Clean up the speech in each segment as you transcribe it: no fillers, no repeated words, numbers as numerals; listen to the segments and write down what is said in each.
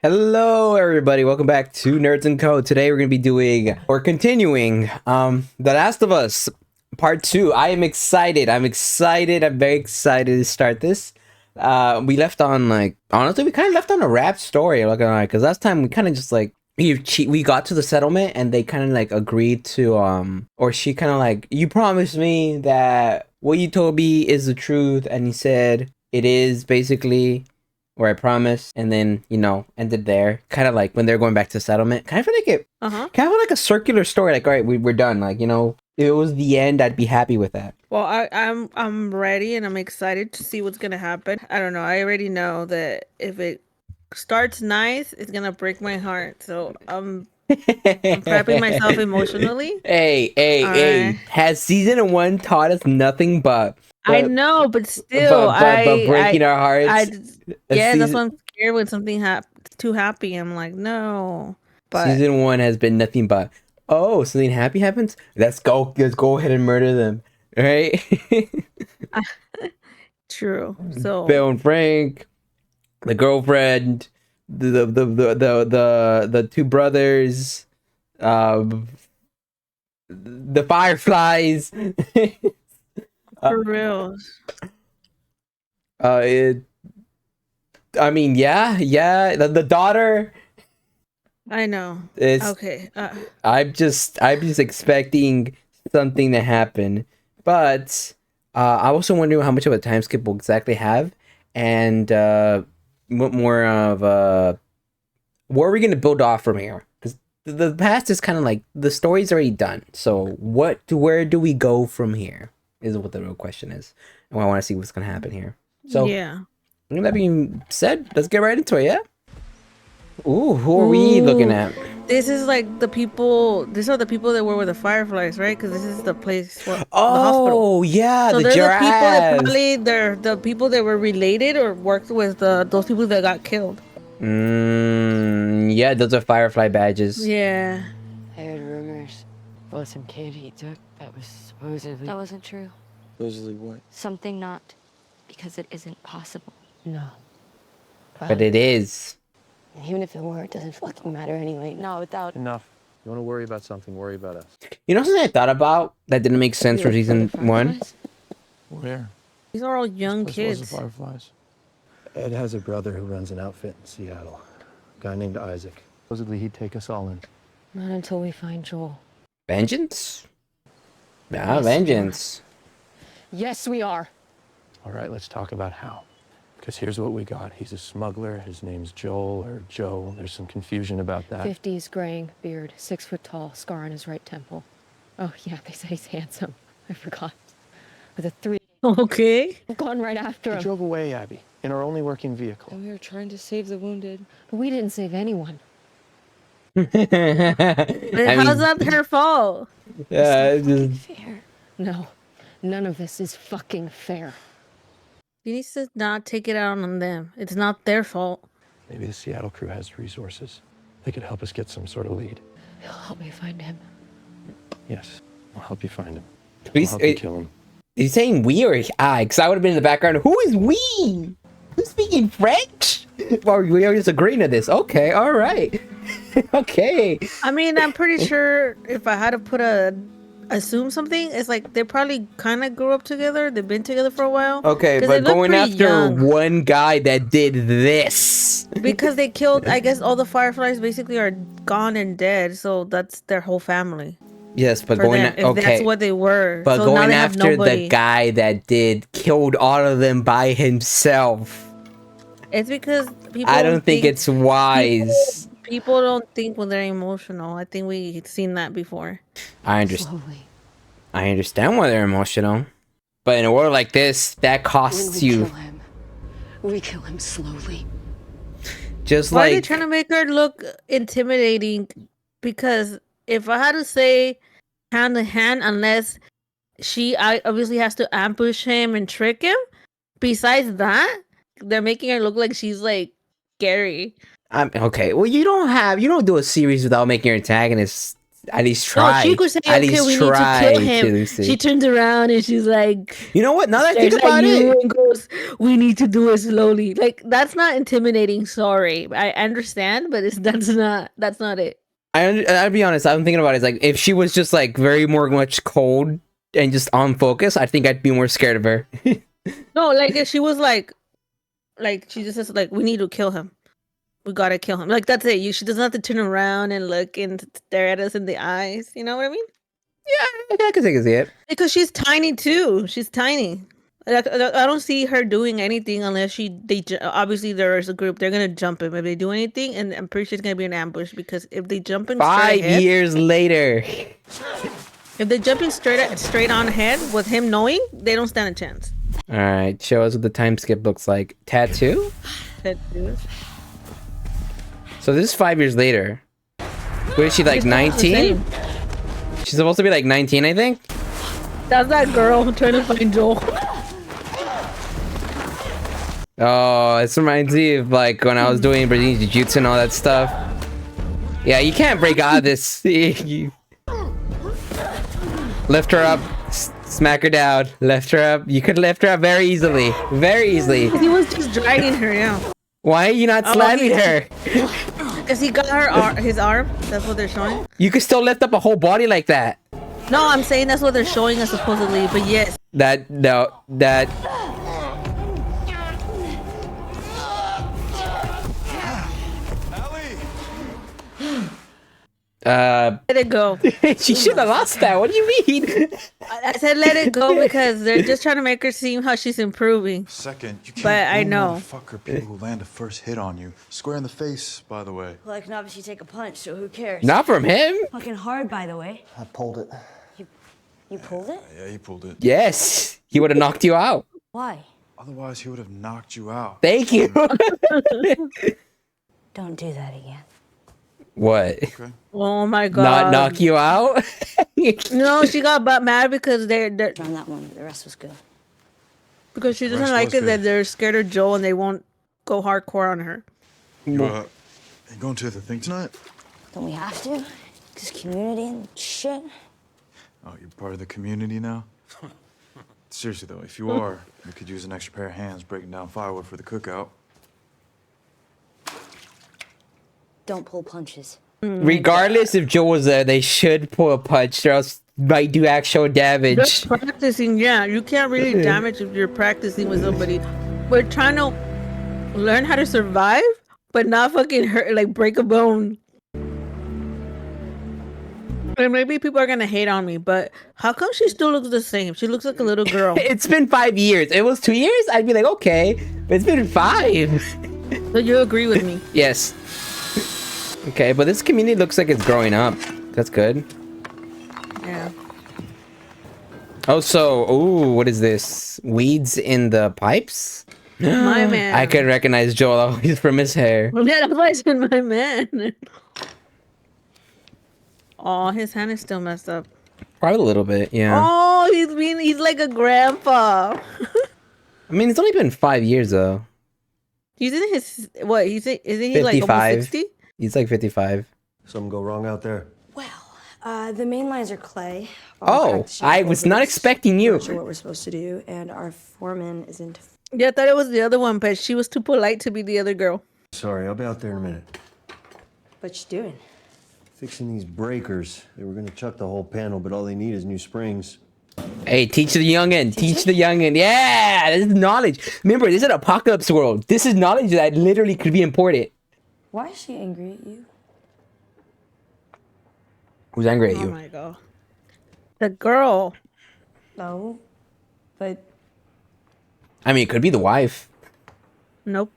Hello everybody, welcome back to Nerds and Co. Today we're going to be doing, or continuing, The Last of Us Part 2. I'm very excited to start this. We left on, honestly, we kind of left on a wrap story, I'm not gonna lie, because last time we kind of just, we got to the settlement and they kind of, agreed to, or she kind of, you promised me that what you told me is the truth, and he said it is, basically, where I promised, and then ended there. Kind of like when they're going back to settlement. Kind of feel like it. Kind of like a circular story. Like, all right, we're done. If it was the end, I'd be happy with that. Well, I'm ready and I'm excited to see what's gonna happen. I don't know. I already know that if it starts nice, it's gonna break my heart. So I'm prepping myself emotionally. Hey! Alright. Has season 1 taught us nothing I know, but still, but breaking our hearts? that's why I'm scared when something too happy. I'm like, no. But season 1 has been nothing but, oh, something happy happens. Let's go ahead and murder them. Right? True. So Bill and Frank, the girlfriend, the two brothers, the fireflies. for real. I mean, yeah. The daughter. I know. It's Okay. I'm just expecting something to happen, but I also wonder how much of a time skip we'll exactly have, and what more of where are we going to build off from here? Because the past is kind of like the story's already done. So where do we go from here? Is what the real question is, and I want to see what's going to happen here. So yeah. with that being said, let's get right into it. Yeah. Ooh, who are we looking at? This is like the people. These are the people that were with the fireflies, right? Because this is the place for the hospital. Oh yeah, So the they're the people that giraffes. they're the people that were related or worked with those people that got killed. Yeah, those are firefly badges. Yeah. I heard rumors about some kid he took that was supposedly... That wasn't true. Supposedly what? Something not, because it isn't possible. No. But it is. Even if it were, it doesn't fucking matter anyway. No, without... Enough. You want to worry about something, worry about us. You know something I thought about that didn't make sense for season 1? Where? These are all young This place was kids. the Fireflies. Ed has a brother who runs an outfit in Seattle. A guy named Isaac. Supposedly he'd take us all in. Not until we find Joel. Vengeance? Yeah, Yes, vengeance. Yes, we are. All right, let's talk about how. Because here's what we got. He's a smuggler. His name's Joel or Joe. There's some confusion about that. 50s, graying, beard, 6 foot tall, scar on his right temple. Oh, yeah, they say he's handsome. I forgot. With a 3. Okay. Gone right after We him. drove away, Abby, in our only working vehicle. And we were trying to save the wounded. But we didn't save anyone. But how's that her fault? Fair. No, none of this is fucking fair. You need to not take it out on them. It's not their fault. Maybe the Seattle crew has resources. They could help us get some sort of lead. He'll help me find him. Yes, I'll help you find him. I'll Please, help you kill him. Is he saying we or I? Because I would have been in the background. Who is we? Who's speaking French? Or we are just agreeing to this. Okay, all right. Okay. I mean, I'm pretty sure if I had to assume something, it's like they probably kind of grew up together. They've been together for a while. Okay, 'Cause but they look going pretty after young. one guy that did this. Because they killed, I guess all the fireflies basically are gone and dead, so that's their whole family. Yes, but For going them, if okay. that's what they were. But so now going they have after the nobody. guy that killed all of them by himself. It's because people. I don't think it's wise. People don't think when they're emotional. I think we've seen that before. I understand. Slowly. I understand why they're emotional, but in a world like this, that When costs we you. kill him, we kill him slowly. Just Why are they like trying to make her look intimidating? Because if I had to say hand to hand, unless I obviously has to ambush him and trick him. Besides that, they're making her look like she's like scary. I'm okay. Well, you don't do a series without making your antagonists At least No, try. she could say, At okay, least we need to try kill him. Lucy. She turns around and she's like, You know what? Now that I stares think at about you it, and goes, we need to do it slowly. Like, that's not intimidating. Sorry. I understand, but that's not it. I'll be honest. I'm thinking about it. It's like if she was just like very more much cold and just on focus, I think I'd be more scared of her. No, like if she was like she just says like, we need to kill him. We gotta kill him. Like that's it. She doesn't have to turn around and look and stare at us in the eyes. You know what I mean? Yeah, I can see it. Because she's tiny too. She's tiny. Like, I don't see her doing anything unless obviously there's a group. They're gonna jump him if they do anything, and I'm pretty sure it's gonna be an ambush because if they jump him 5 years later. if they jump him straight on ahead with him knowing, they don't stand a chance. All right, show us what the time skip looks like. Tattoo. So this is 5 years later. What is she like? 19? She's supposed to be like 19, I think. That's that girl trying to find Joel. Oh, this reminds me of like when I was doing Brazilian Jiu-Jitsu and all that stuff. Yeah, you can't break out of this. You lift her up, smack her down, lift her up. You could lift her up very easily. Very easily. He was just dragging her down. Why are you not slamming her? Because he got his arm. That's what they're showing. You could still lift up a whole body like that. No, I'm saying that's what they're showing us supposedly, but yes. That Let it go. she should have lost that. What do you mean? I said let it go because they're just trying to make her seem how she's improving. Second, you can't But I blame know. motherfucker people who land a first hit on you. Square in the face, by the way. Well, I can obviously take a punch, so who cares? Not from him. Fucking hard, by the way. I pulled it. You pulled it? Yeah, he pulled it. Yes, he would have knocked you out. Why? Otherwise, he would have knocked you out. Thank you. Don't do that again. What? Okay. Oh my god. Not knock you out? No, she got mad because they're On that one, the rest was good. because she doesn't Rest like was it good. that they're scared of Joel and they won't go hardcore on her. You going to the thing tonight? Don't we have to? This community and shit. Oh, you're part of the community now? Seriously, though, if you are, we could use an extra pair of hands breaking down firewood for the cookout. Don't pull punches. Regardless if Joe was there, they should pull a punch or else might do actual damage. Just practicing, yeah. You can't really damage if you're practicing with somebody. We're trying to learn how to survive, but not fucking hurt, like break a bone. And maybe people are gonna hate on me, but how come she still looks the same? She looks like a little girl. It's been 5 years. It was 2 years? I'd be like, okay. But it's been 5. So you agree with me? Yes. Okay, but this community looks like it's growing up. That's good. Yeah. Oh, so, ooh, what is this? Weeds in the pipes? My man. I can recognize Joel. He's from his hair. Yeah, that's why I said my man. Oh, his hand is still messed up. Probably a little bit, yeah. Oh, he's like a grandpa. I mean, it's only been 5 years, though. He's in his what? Isn't he like 55. almost 60? He's like 55. Something go wrong out there? Well, the main lines are clay. Oh, I was not expecting you. Not sure what we're supposed to do, and our foreman isn't. Yeah, I thought it was the other one, but she was too polite to be the other girl. Sorry, I'll be out there in a minute. What you doing? Fixing these breakers. They were gonna chuck the whole panel, but all they need is new springs. Hey, teach the youngin'. Teach the youngin'. Yeah, this is knowledge. Remember, this is an apocalypse world. This is knowledge that literally could be imported. Why is she angry at you? Who's angry at Oh you? my god. The girl. No, but I mean, it could be the wife. Nope.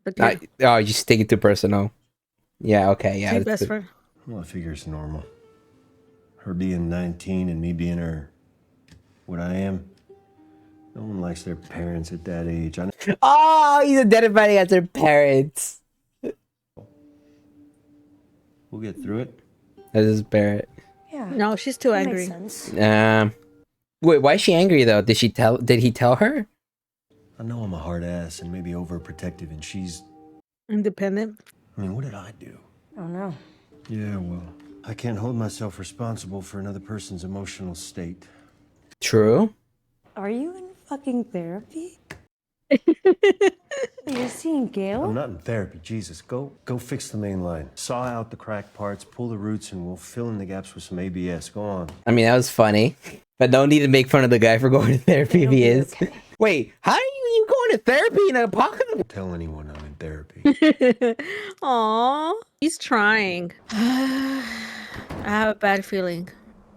The kid. Oh, you just take it too personal. Yeah, okay, yeah. She's that's best good. friend. Well, I figure it's normal. Her being 19 and me being her, what I am. No one likes their parents at that age. Oh, he's identifying as their parents. We'll get through it. That is Barrett. yeah, No, she's too that angry. makes sense. Wait, why is she angry though? Did he tell her? I know I'm a hard ass and maybe overprotective, and she's. Independent. I mean, what did I do? Oh no. Yeah, well, I can't hold myself responsible for another person's emotional state. True. Are you in fucking therapy? You're seeing Gail? I'm not in therapy. Jesus, go fix the main line. Saw out the cracked parts, pull the roots, and we'll fill in the gaps with some ABS. Go on. I mean, that was funny. But don't need to make fun of the guy for going to therapy if he is. Okay. Wait, how are you going to therapy in an apocalypse? Don't tell anyone I'm in therapy. Aw, he's trying. I have a bad feeling.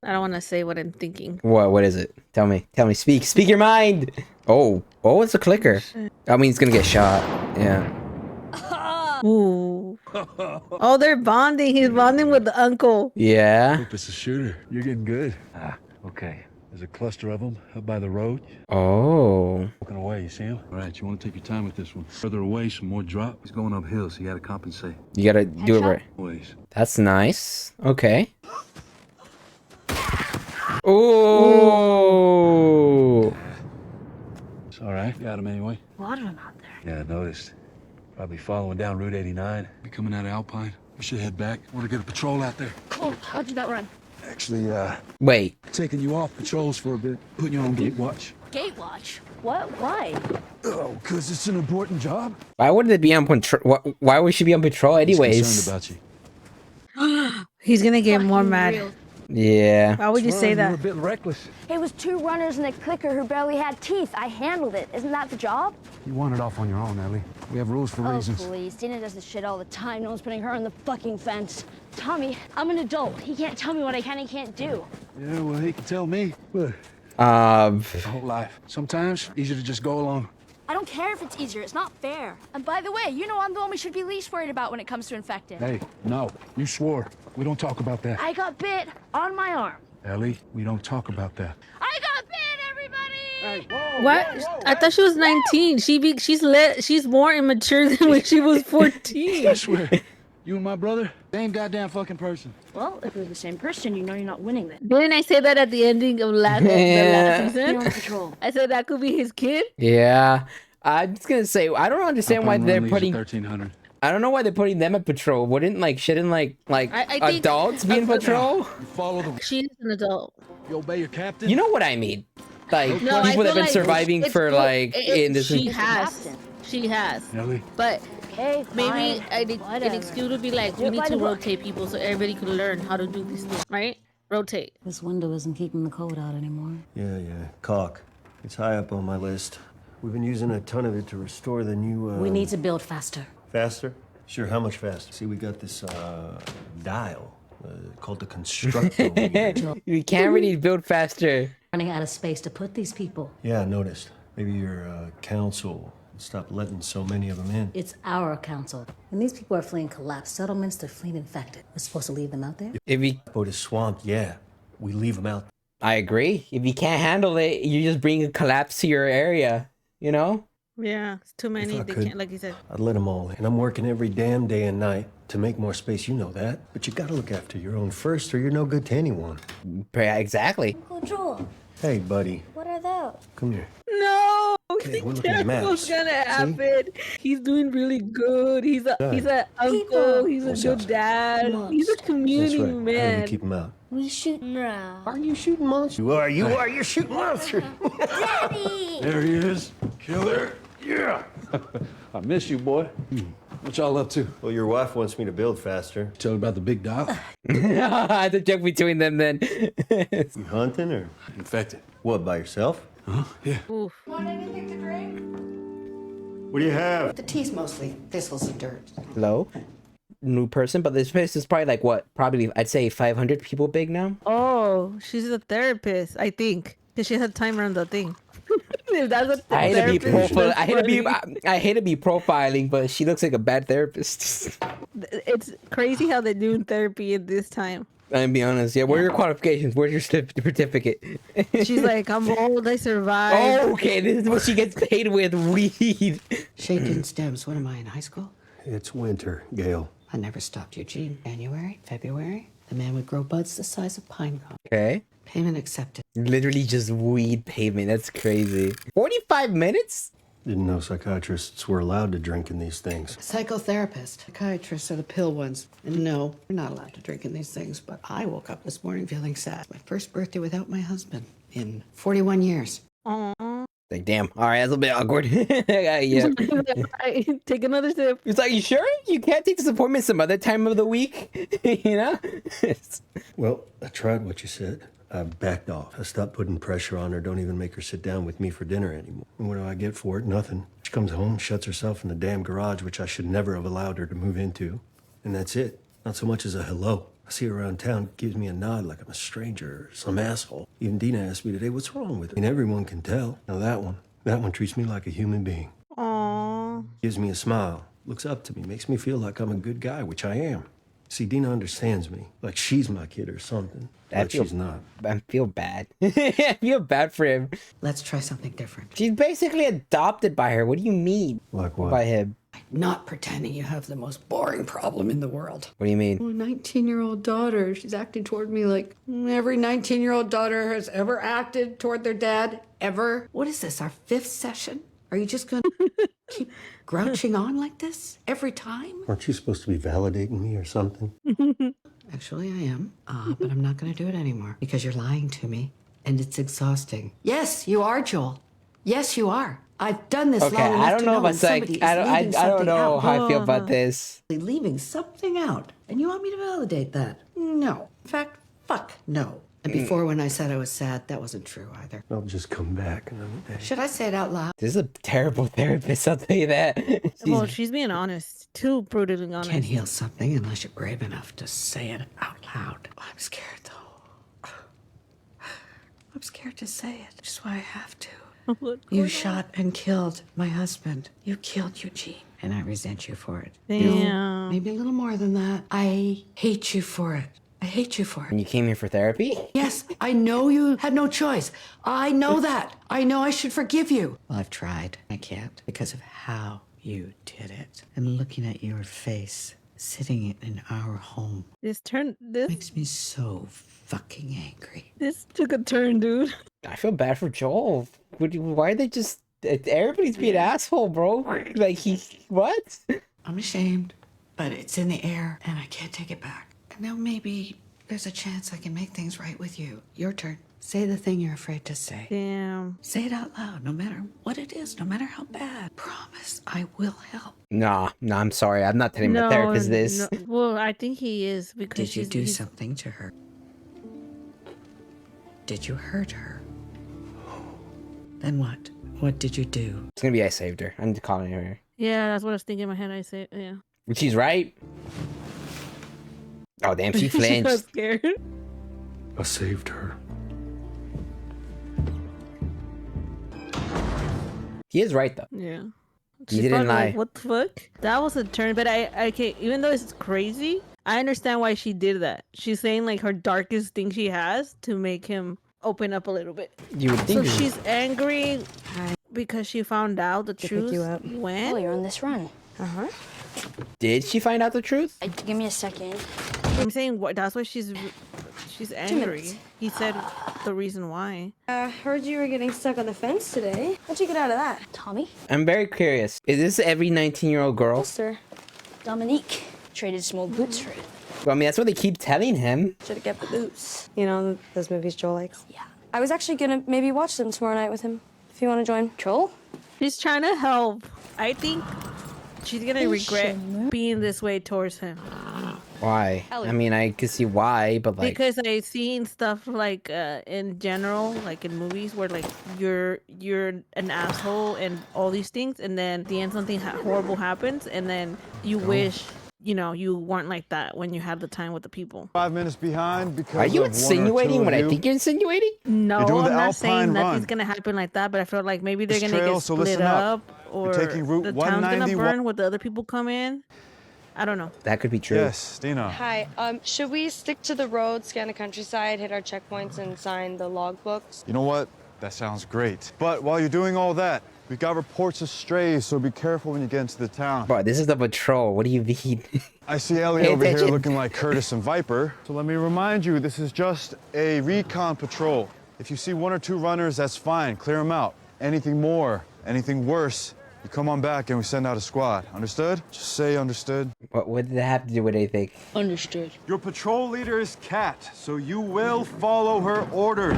I don't want to say what I'm thinking. What is it? Tell me. Speak your mind. Oh, it's a clicker. I mean, he's gonna get shot. Yeah. Ooh. Oh, they're bonding. He's bonding with the uncle. Yeah. Hope it's a shooter. You're getting good. Okay. There's a cluster of them up by the road. Oh. Walking away, you see him? All right, you want to take your time with this one. Further away, some more drop. He's going uphill, so you got to compensate. You gotta do it right. Ways. That's nice. Okay. Oh. It's all right. Got him anyway. A lot of them out there. Yeah, I noticed. Probably following down Route 89. Be coming out of Alpine. We should head back. Want to get a patrol out there. Cool. How'd you that run? Actually, Wait. taking you off patrols for a bit. Putting you on gate watch. Gate watch. What? Why? Oh, because it's an important job. Why would they be on patrol? Why would she be on patrol He's anyways? concerned about you. He's gonna get more Fucking mad. real. Yeah. Why would you say You were a that? bit reckless. It was 2 runners and a clicker who barely had teeth. I handled it. Isn't that the job? You wandered off on your own, Ellie. We have rules for Oh, reasons. please. Dina does this shit all the time. No one's putting her on the fucking fence. Tommy, I'm an adult. He can't tell me what I can and can't do. Yeah, well, he can tell me. Look, His whole life. Sometimes, easier to just go along. I don't care if it's easier. It's not fair. And by the way, you know I'm the one we should be least worried about when it comes to infected. Hey, no, you swore. We don't talk about that. I got bit on my arm. Ellie, we don't talk about that. I got bit, everybody! What? I thought she was 19. She's more immature than when she was 14. I swear, you and my brother, same goddamn fucking person. Well, if we're the same person, you know you're not winning then. Didn't I say that at the ending of the last You're season? on patrol. I said that could be his kid. Yeah. I'm just gonna say I don't understand why they're putting. 1300. I don't know why they're putting them at patrol. shouldn't like I think adults be in patrol? You follow the. She's an adult. You obey your captain. You know what I mean? Like No, I people that have feel been like surviving it's for good. like in this. She has. She has. Ellie, But Okay, maybe fine. an Whatever. excuse would be like, we Do it need by to the book. rotate people so everybody could learn how to do these things, right? Rotate. This window isn't keeping the cold out anymore. Yeah, caulk. It's high up on my list. We've been using a ton of it to restore the new, We need to build faster. Faster? Sure, how much faster? See, we got this, dial, called the constructometer. We can't really build faster. Running out of space to put these people. Yeah, I noticed. Maybe your, council stop letting so many of them in. It's our council. And these people are fleeing collapsed settlements, they're fleeing infected. We're supposed to leave them out there? If you, But it's swamped, yeah. We leave them out. I agree. If you can't handle it, you just bring a collapse to your area. You know? Yeah, it's too many. I They could- can't, like you said. I'd let them all in. And I'm working every damn day and night to make more space, you know that. But you gotta look after your own first or you're no good to anyone. Yeah, exactly. Uncle Joel, Hey, buddy, what are those? come here. No, Okay, we're looking at what's maps. gonna See? happen? He's doing really good. He's a uncle. People. He's a What's good up? dad. He's a That's community right. How do we man. keep them out? We shoot now. Are you shooting monsters? You're shooting monsters. Daddy! there he is. Killer. Yeah. I miss you, boy. What y'all up to? Well, your wife wants me to build faster. Tell her about the big dial. The joke between them then. You hunting or Infected. what, by yourself? Yeah. Oof. What do you have? The tea's mostly thistles and dirt. Hello? New person, but this place is probably like what? Probably I'd say 500 people big now. Oh, she's a therapist, I think. Because she had timer on the thing. If that's a I hate to be therapist, profile. that's I hate to be. funny. I hate to be profiling, but she looks like a bad therapist. It's crazy how they're doing therapy at this time. I'll be honest. Yeah, what are your qualifications? Where's your certificate? She's like, I'm old, I survived. Oh, okay. This is what she gets paid with. Weed. Shaking stems. What am I, in high school? It's winter, Gail. I never stopped Eugene. January, February, the man would grow buds the size of pine cones. Okay. Payment accepted. Literally just weed pavement. That's crazy. 45 minutes? Didn't know psychiatrists were allowed to drink in these things. Psychotherapist. Psychiatrists are the pill ones. And no, you're not allowed to drink in these things, but I woke up this morning feeling sad. My first birthday without my husband in 41 years. Aww. Like, damn. All right, that's a bit awkward. Yeah. Take another sip. It's like, you sure? You can't take this appointment some other time of the week? You know? Well, I tried what you said. I backed off. I stopped putting pressure on her. Don't even make her sit down with me for dinner anymore. And what do I get for it? Nothing. She comes home, shuts herself in the damn garage, which I should never have allowed her to move into. And that's it. Not so much as a hello. I see her around town, gives me a nod like I'm a stranger or some asshole. Even Dina asked me today, what's wrong with her? And everyone can tell. Now that one treats me like a human being. Aww. Gives me a smile, looks up to me, makes me feel like I'm a good guy, which I am. See, Dina understands me, like she's my kid or something. But she's not. I feel bad. I feel bad for him. Let's try something different. She's basically adopted by her. What do you mean? Like what? By him. Not pretending you have the most boring problem in the world. What do you mean? Oh, 19-year-old daughter. She's acting toward me like every 19-year-old daughter has ever acted toward their dad, ever. What is this, our 5th session? Are you just gonna keep grouching on like this every time? Aren't you supposed to be validating me or something? Actually, I am. But I'm not gonna do it anymore because you're lying to me and it's exhausting. Yes, you are, Joel. Yes, you are. I've done this Okay, long enough I don't to know know about when somebody is I leaving don't know something how I feel out. about this. Leaving something out. And you want me to validate that? No. In fact, fuck no. And before when I said I was sad, that wasn't true either. I'll just come back another day. Should I say it out loud? This is a terrible therapist, I'll tell you that. Well, she's being honest. Too brutally honest. Can't heal something unless you're brave enough to say it out loud. I'm scared though. I'm scared to say it, which is why I have to. You shot and killed my husband. You killed Eugene. And I resent you for it. Damn. Maybe a little more than that. I hate you for it. I hate you for it. And you came here for therapy? Yes, I know you had no choice. I know that. I know I should forgive you. Well, I've tried. I can't because of how you did it. And looking at your face, sitting in our home, This makes me so fucking angry. This took a turn, dude. I feel bad for Joel. Why are they just... Everybody's being an asshole, bro. Like, what? I'm ashamed, but it's in the air and I can't take it back. And now maybe there's a chance I can make things right with you. Your turn. Say the thing you're afraid to say. Damn. Say it out loud, no matter what it is, no matter how bad. Promise I will help. Nah, I'm sorry. I'm not telling my therapist this. No. Well, I think he is because Did you do something to her? Did you hurt her? Then what? What did you do? It's gonna be I saved her. I'm calling her. Yeah, that's what I was thinking in my head. I said, yeah. She's right. Oh, damn, she She got flinched. scared. I saved her. He is right, though. Yeah. He She's didn't probably lie. like, what the fuck? That was a turn, but okay, even though it's crazy, I understand why she did that. She's saying like her darkest thing she has to make him open up a little bit. You would So think. she's angry because she found out the truth. When? Oh, you're on this run. Uh-huh. Did she find out the truth? Give me a second. I'm saying what? That's why she's angry. minutes. He said the reason why. Heard you were getting stuck on the fence today. How'd you get out of that? Tommy? I'm very curious. Is this every 19-year-old girl? Yes, sir. Dominique traded some old boots for it. Well, I mean, that's what they keep telling him. Should have kept the boots. You know, those movies Joel likes? Yeah. I was actually gonna maybe watch them tomorrow night with him, if you want to join. Joel? She's trying to help. I think she's gonna regret being this way towards him. Why? I mean, I can see why, but like... Because I've seen stuff like in general, like in movies, where like you're an asshole and all these things, and then at the end something horrible happens, and then you wish you weren't like that when you had the time with the people. 5 minutes behind because Are you of one or insinuating two what of I you. think you're insinuating? No, You're doing I'm the not Alpine saying nothing's run. gonna happen like that, but I feel like maybe they're This gonna trail, get so split listen up. up, or You're taking Route the town's gonna 191 burn with the other people come in. I don't know. That could be true. Yes, Dina. Hi, should we stick to the road, scan the countryside, hit our checkpoints, and sign the logbooks? You know what? That sounds great. But while you're doing all that, we got reports of strays, so be careful when you get into the town. Bro, this is the patrol. What do you mean? I see Ellie Pay over here attention. looking like Curtis and Viper. So let me remind you, this is just a recon patrol. If you see 1 or 2 runners, that's fine. Clear them out. Anything more, Anything worse, you come on back and we send out a squad. Understood? Just say understood. What did that have to do with anything? Understood. Your patrol leader is Kat, so you will follow her orders.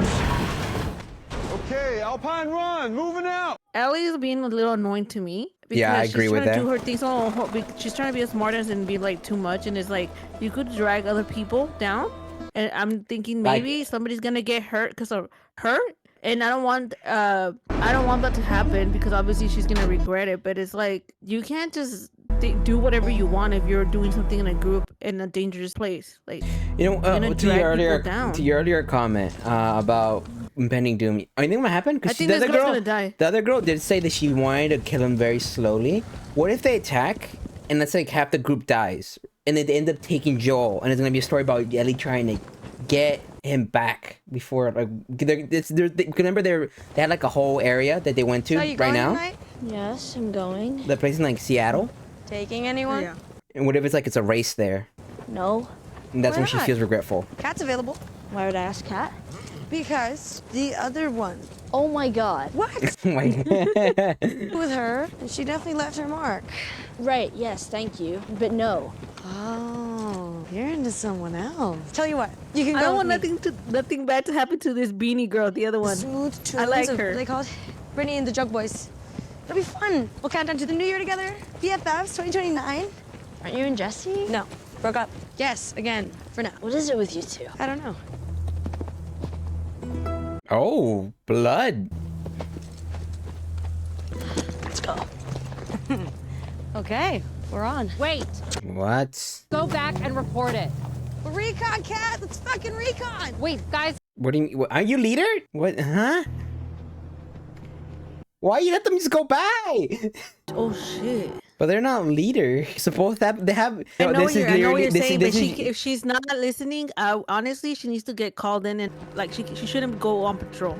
Okay, Alpine Run, moving out. Ellie is being a little annoying to me. Yeah, I agree with She's trying to that. do her things she's trying to be a smartass and be like too much, and it's like you could drag other people down, and I'm thinking maybe somebody's gonna get hurt because of her, and I don't want that to happen because obviously she's gonna regret it. But it's like you can't just do whatever you want if you're doing something in a group in a dangerous place. Like to your earlier comment about impending doom. I think what happened I because think this girl's gonna die. The other girl did say that she wanted to kill him very slowly. What if they attack and let's say half the group dies and then they end up taking Joel and it's gonna be a story about Ellie trying to get him back before like remember they had like a whole area that they went to right now. Tonight? Yes, I'm going. The place in like Seattle. Taking anyone? Yeah. And what if it's like it's a race there? No. And that's Why when she not? feels regretful. Cat's available. Why would I ask Kat? Because the other one Oh my god. what Like- with her, and she definitely left her mark. Right, yes, thank you. But no. Oh, you're into someone else. Tell you what, you can go. I don't want with me. nothing bad to happen to this beanie girl, the other one. Smooth I like tunes, her. They call it Brittany and the Drug Boys. It'll be fun. We'll count down to the new year together. BFFs 2029. Aren't you and Jesse? No, broke up. Yes, again, for now. What is it with you two? I don't know. Oh, blood. Let's go. Okay, we're on. Wait, What? go back and report it. Recon, Cat. Let's fucking recon. Wait, guys. What do you mean? Are you leader? What? Huh? Why you let them just go by? Oh shit. But they're not leader. Supposed to have, they have. I know what you're saying, but this is- if she's not listening, honestly, she needs to get called in and like she shouldn't go on patrol.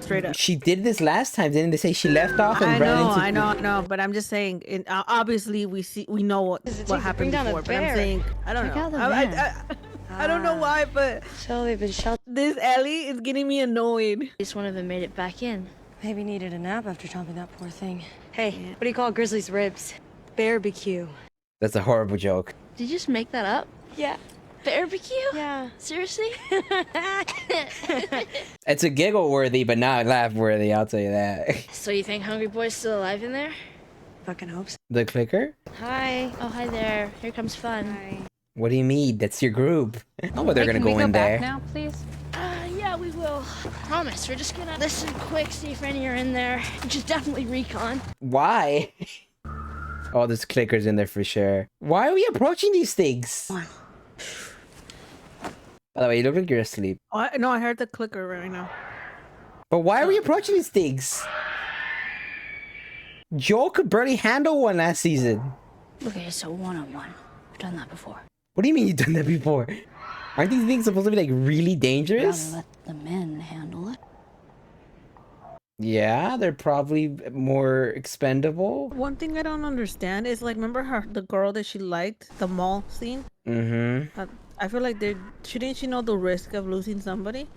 Straight up. She did this last time, didn't they? Say she left off and I ran know, into. I know, but I'm just saying. Obviously, we know what Does it take to happened bring down a before. But I'm bear? saying, I don't Check know. out the I don't know why, but So they've been shot. this Ellie is getting me annoyed. At least one of them made it back in. Maybe needed a nap after chomping that poor thing. Hey, what do you call Grizzly's ribs? Barbecue. That's a horrible joke. Did you just make that up? Yeah. Barbecue? Yeah. Seriously? It's a giggle worthy, but not laugh worthy. I'll tell you that. So you think Hungry Boy's still alive in there? Fucking hopes. The clicker? Hi. Oh, hi there. Here comes fun. Hi. What do you mean? That's your group. Oh, well, they're gonna go in there. Now, please. Yeah, we will. Promise. We're just gonna listen quick, see if any are in there. Which is definitely recon. Why? Oh, there's clickers in there for sure. Why are we approaching these things? By the way, you look like you're asleep. No, I heard the clicker right now. But why are we approaching these things? Joel could barely handle one last season. Okay, so one-on-one. I've done that before. What do you mean you've done that before? Aren't these things supposed to be like really dangerous? Rather let the men handle it. Yeah, they're probably more expendable. One thing I don't understand is like, remember the girl that she liked, the mall scene? Mm-hmm. I feel like shouldn't she know the risk of losing somebody?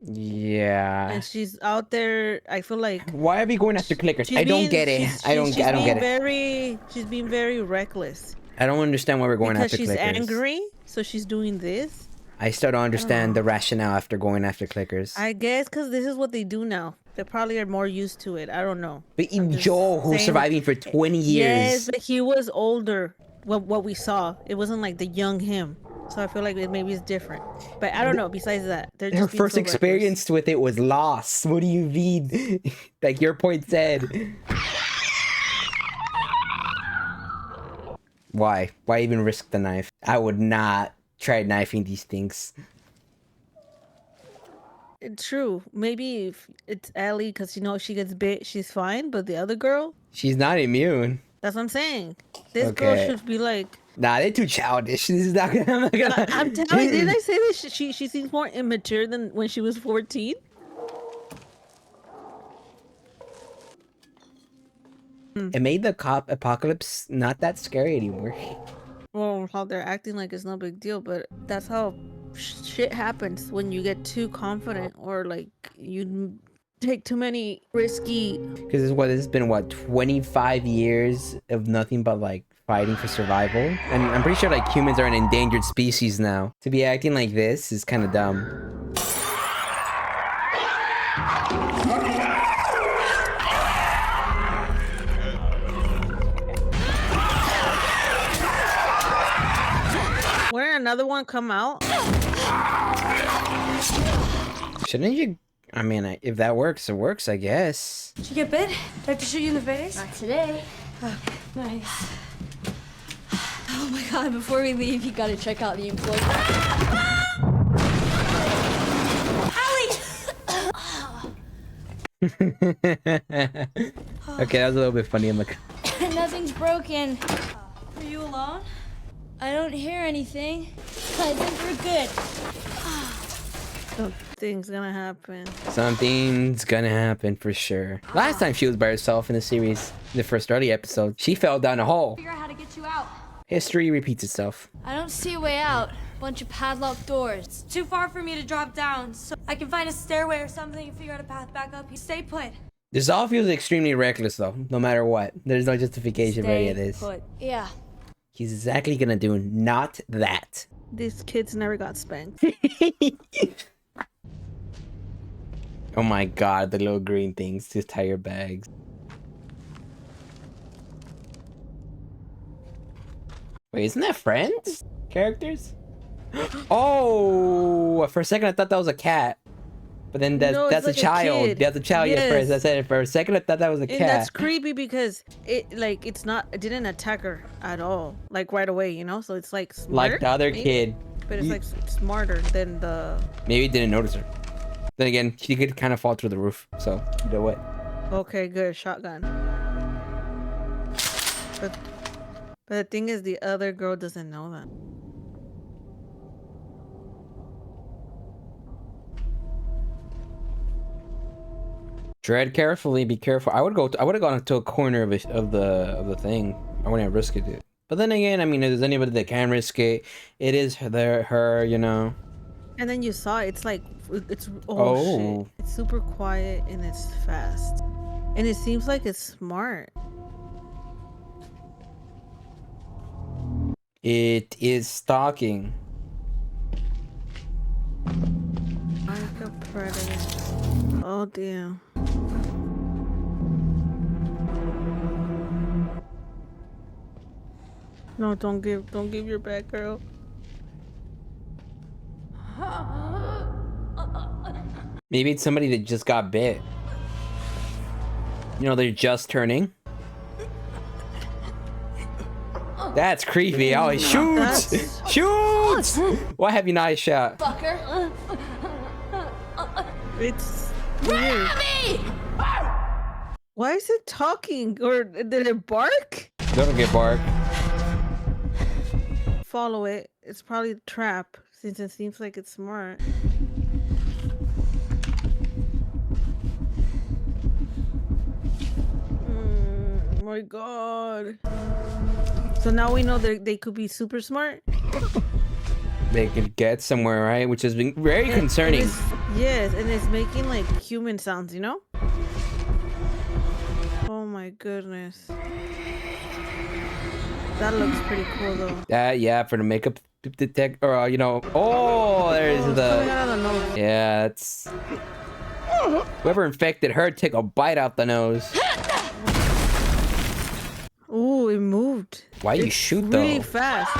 Yeah. And she's out there. I feel like. Why are we going after clickers? I don't get it. I don't get it. She's being very reckless. I don't understand why we're going after clickers. Because she's angry, so she's doing this. I still don't understand the rationale after going after clickers. I guess because this is what they do now. They probably are more used to it. I don't know. But even Joel, who's surviving for 20 years. Yes, but he was older. What we saw, it wasn't like the young him. So I feel like maybe it's different. But I don't know. Besides that, they're just her being first so experience with it was loss. What do you mean? Like your point said. Why? Why even risk the knife? I would not try knifing these things. True. Maybe if it's Ellie, because she gets bit, she's fine. But the other girl, She's not immune. that's what I'm saying. This girl Okay. should be like. Nah, they're too childish. This is not gonna. I'm not gonna. I'm telling you, didn't I say this? She seems more immature than when she was 14. It made the cop apocalypse not that scary anymore. Well, how they're acting like it's no big deal, but that's how shit happens when you get too confident or like you take too many risky. Because this has been what, 25 years of nothing but like fighting for survival, and I'm pretty sure like humans are an endangered species now. To be acting like this is kind of dumb. Wouldn't another one come out? Shouldn't you? I mean, if that works, it works, I guess. Did you get bit? Did I have to shoot you in the face? Not today. Oh, nice. Oh my god, before we leave, you gotta check out the employee. Okay, that was a little bit funny. Nothing's broken. Are you alone? I don't hear anything. I think we're good. Something's gonna happen. Something's gonna happen for sure. Last time she was by herself in the series, the first early episode, she fell down a hole. Figure out how to get you out. History repeats itself. I don't see a way out. Bunch of padlocked doors. It's too far for me to drop down, so I can find a stairway or something and figure out a path back up. Stay put. This all feels extremely reckless though, no matter what. There's no justification for any of this. Put. Yeah. He's exactly gonna do not that. These kids never got spanked. Oh my god, the little green things, just tire bags. Wait, isn't that friends? Characters? Oh, for a second I thought that was a cat. But then that's it's like a child. kid. That's a child. Yes. Yeah, first I said it for a second. I thought that was a cat. And that's creepy because it didn't attack her at all, like right away, you know. So it's like smart, like the other maybe? kid. But it's like smarter than the. Maybe didn't notice her. Then again, she could kind of fall through the roof. So you know what? Okay, good shotgun. But the thing is, the other girl doesn't know that. Tread carefully. Be careful. I would have gone to a corner of the thing. I wouldn't have risked it. But then again, I mean, if there's anybody that can risk it, it is her, you know. And then you saw it's like it's Oh. shit. It's super quiet and it's fast, and it seems like it's smart. It is stalking. Like a predator. Oh damn. No, don't give your back, girl. Maybe it's somebody that just got bit. You know, they're just turning. That's creepy. Oh, he shoots! Shoots! Why have you not shot? Fucker. It's weird. Why is it talking? Or did it bark? Don't get bark. Follow it. It's probably a trap since it seems like it's smart. Oh my god. So now we know that they could be super smart. They could get somewhere, right? Which has been very concerning. Yes, and it's making like human sounds, you know? Oh my goodness. That looks pretty cool though. Yeah, for the makeup detect, or you know, oh, there's coming out of the nose. yeah, it's whoever infected her took a bite out the nose. Ooh, it moved. Why you shoot though? Really fast.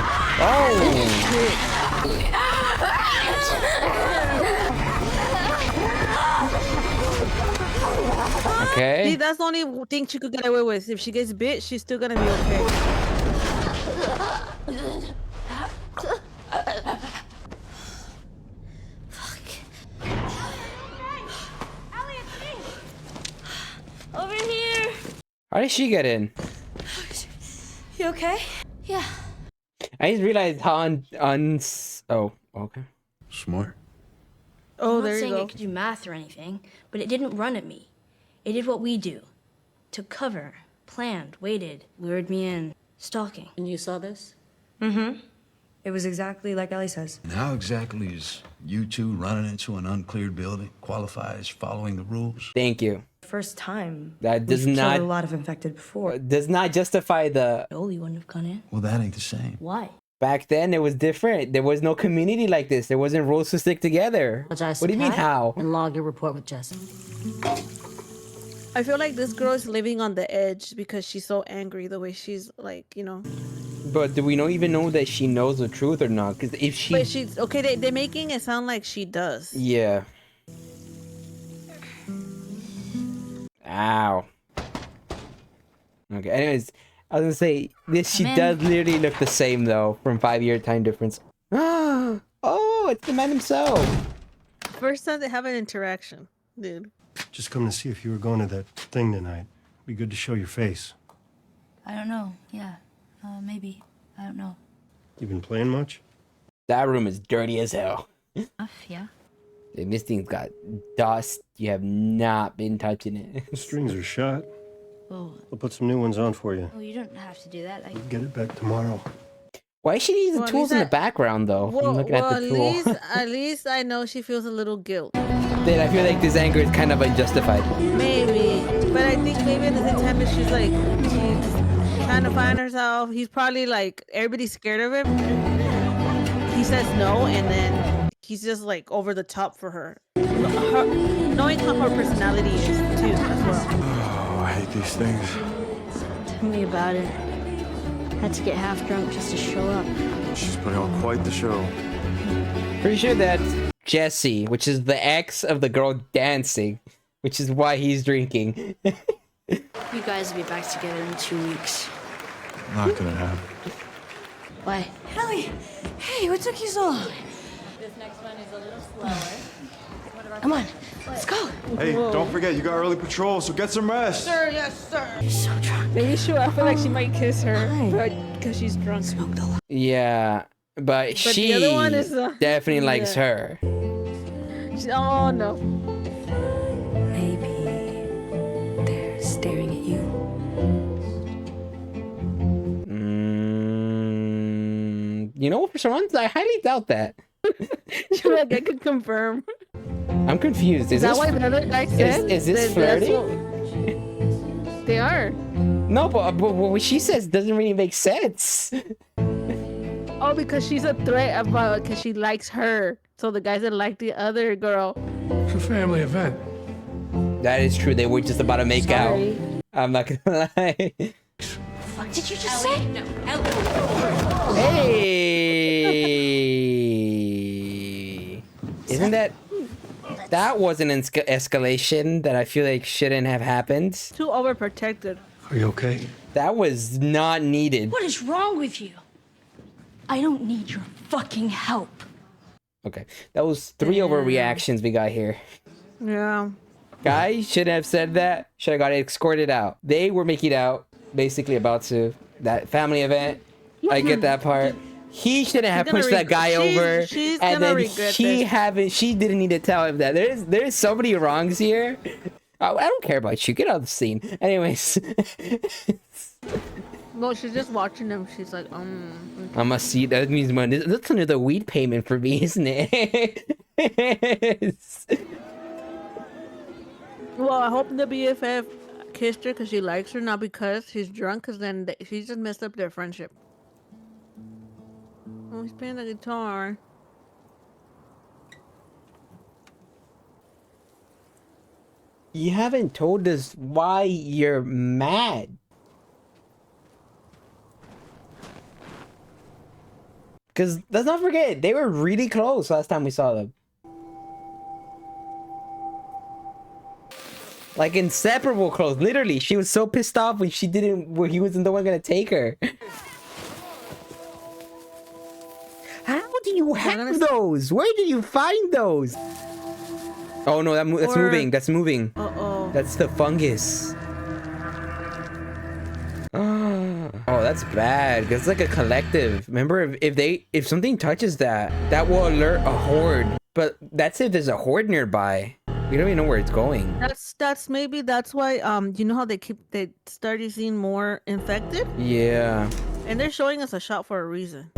Okay. See, that's the only thing she could get away with. If she gets bit, she's still gonna be okay. Over here. How did she get in? You okay? Yeah. I just realized how oh, okay. Smart. Oh, I'm there not you saying go. it could do math or anything, but it didn't run at me. It did what we do. Took cover, planned, waited, lured me in, stalking. And you saw this? Mm-hmm. It was exactly like Ellie says. And how exactly is you two running into an uncleared building qualify as following the rules? Thank you. First time. That does We've not killed a lot of infected before. does not justify the. No, we wouldn't have gone in. Well, that ain't the same. Why? Back then, it was different. There was no community like this. There wasn't rules to stick together. Apologize What do to you mean, Pat how? And log your report with Jesse. I feel like this girl is living on the edge because she's so angry the way she's like, you know. But do we not even know that she knows the truth or not? Because if she... But she's... Okay, they're making it sound like she does. Yeah. Ow. Okay, anyways, I was gonna say, this she Come in. does literally look the same, though, from 5-year time difference. Oh, it's the man himself. First time they have an interaction, dude. Just come to see if you were going to that thing tonight. Be good to show your face. I don't know. Yeah. Maybe. I don't know. You been playing much? That room is dirty as hell. Yeah. And this thing's got dust. You have not been touching it. The strings are shot. Oh. I'll put some new ones on for you. Oh, you don't have to do that. Get it back tomorrow. Why is she needing the Well, at tools least in the I- background, though? I'm looking at the tool. at least I know she feels a little guilt. Then I feel like this anger is kind of unjustified. Maybe. But I think maybe at the same time that she's trying to find herself. He's probably like, everybody's scared of him. He says no, and then he's just like over the top for her. Knowing how her personality is too, as well. Oh, I hate these things. Tell me about it. Had to get half drunk just to show up. She's putting on quite the show. Pretty sure that's Jesse, which is the ex of the girl dancing, which is why he's drinking. You guys will be back together in 2 weeks. Not gonna happen. Why? Ellie, hey, what took you so long? This next one is a little slower. Come on, let's go. Hey, don't forget, you got early patrol, so get some rest. Sir, yes, sir. You're so drunk. Maybe I feel like she might kiss her, but because she's drunk. Yeah, but she the other one is, definitely likes yeah. her. Oh no. Maybe they're staring at you. You know, for some reason, I highly doubt that. You're like, I could confirm. I'm confused. Is that why the other guy said? Is this that- that's flirting? what- They are. No, but what she says doesn't really make sense. Oh, because she's a threat about because she likes her. So the guys that like the other girl. It's a family event. That is true. They were just about to make Sorry. out. I'm not gonna lie. What did you just say? No, Hey! Isn't that was an escalation that I feel like shouldn't have happened. Too overprotected. Are you okay? That was not needed. What is wrong with you? I don't need your fucking help. Okay, that was 3 overreactions we got here. Yeah. Guy shouldn't have said that. Should have got escorted out. They were making out, basically about to. That family event. I get that part. He shouldn't have pushed that guy over, and then she didn't need to tell him that. There's so many wrongs here. I don't care about you. Get out of the scene. Anyways, No, she's just watching them. She's like, I must see. That means money. That's another weed payment for me, isn't it? Well, I hope the BFF kissed her because she likes her, not because she's drunk. Because then she just messed up their friendship. Oh, he's playing the guitar. You haven't told us why you're mad. Because let's not forget, they were really close last time we saw them. Like inseparable close, literally. She was so pissed off when he wasn't the one gonna take her. How do you have those? Where did you find those? Oh no, that's moving. That's moving. Uh-oh. That's the fungus. Oh, that's bad. It's like a collective. Remember, if something touches that will alert a horde. But that's if there's a horde nearby. We don't even know where it's going. That's why you know how they started seeing more infected, Yeah. and they're showing us a shot for a reason.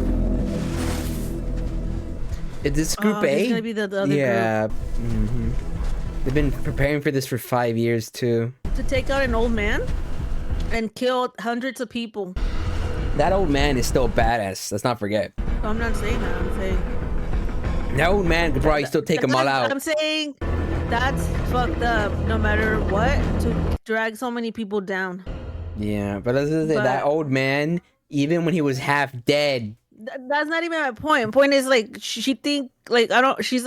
Is this group This is A? gonna be the other Yeah. They've been preparing for this for 5 years too. group to take out an old man and kill hundreds of people. That old man is still badass. Let's not forget. I'm not saying that. I'm saying That old man could probably still take them all out. I'm saying that's fucked up. No matter what, to drag so many people down. Yeah, but as I say, But- that old man, even when he was half dead. That's not even my point. Point is like she think like I don't. She's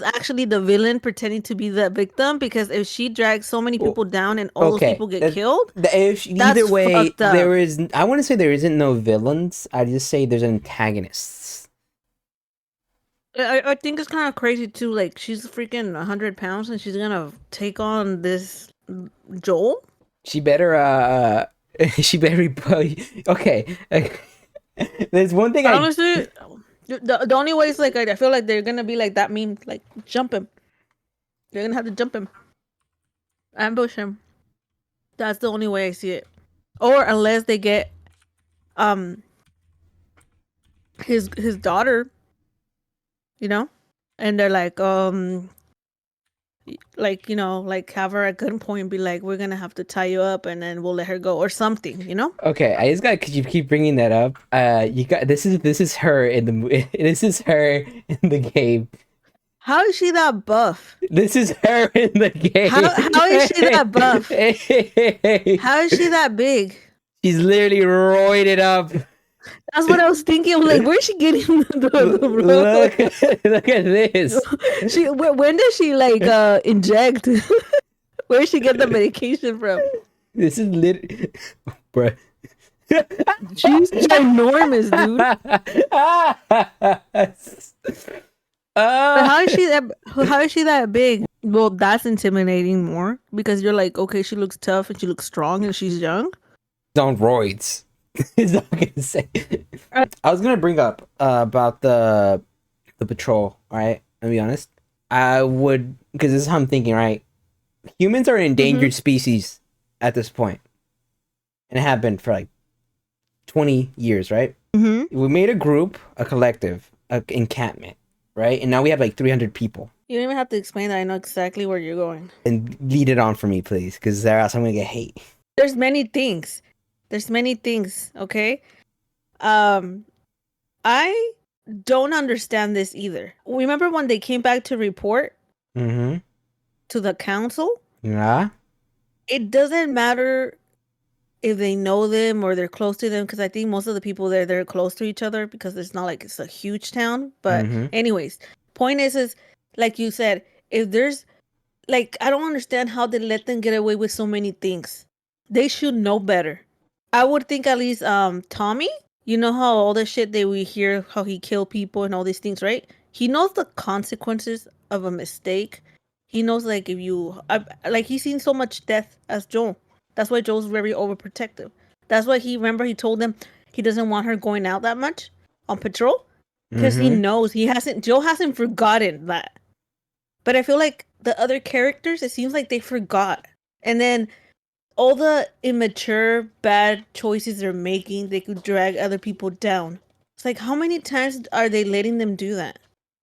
actually the villain pretending to be the victim because if she drags so many people down and all those people get killed, Either way, fucked up. there is. I want to say there isn't no villains. I just say there's antagonists. I think it's kind of crazy too. Like she's freaking 100 pounds and she's gonna take on this Joel. She better. She better be. Okay. There's one thing Honestly, the only way is like I feel like they're gonna be like that meme, like jump him. They're gonna have to jump him, ambush him. That's the only way I see it. Or unless they get his daughter, you know, and they're like like have her at gunpoint and be like, we're gonna have to tie you up and then we'll let her go or something, you know. Okay, I just got because you keep bringing that up. You got this is her in the this is her in the game. How is she that buff? This is her in the game. How is she that buff? How is she that big? She's literally roided up. That's what I was thinking. I'm like, where's she getting Look at this. When does she like inject? Where does she get the medication from? This is literally, bruh. She's ginormous, dude. But how is she that big? Well, that's intimidating more because you're like, okay, she looks tough and she looks strong and she's young. On roids. Is all I'm gonna say. I was gonna bring up about the patrol. All right, I'll be honest. I would, because this is how I'm thinking. Right, humans are an endangered species at this point, and have been for like 20 years. Right. We made a group, a collective, an encampment. Right, and now we have like 300 people. You don't even have to explain that. I know exactly where you're going. And lead it on for me, please, because or else I'm gonna get hate. There's many things. Okay? I don't understand this either. Remember when they came back to report to the council? Yeah. It doesn't matter if they know them or they're close to them because I think most of the people there, they're close to each other because it's not like it's a huge town. But anyways, point is like you said, if there's like, I don't understand how they let them get away with so many things. They should know better. I would think at least Tommy, you know how all the shit that we hear, how he killed people and all these things, right? He knows the consequences of a mistake. He knows like if you like he's seen so much death as Joel. That's why Joel's very overprotective. That's why he told them he doesn't want her going out that much on patrol because he knows Joel hasn't forgotten that. But I feel like the other characters, it seems like they forgot. And then all the immature, bad choices they're making, they could drag other people down. It's like, how many times are they letting them do that?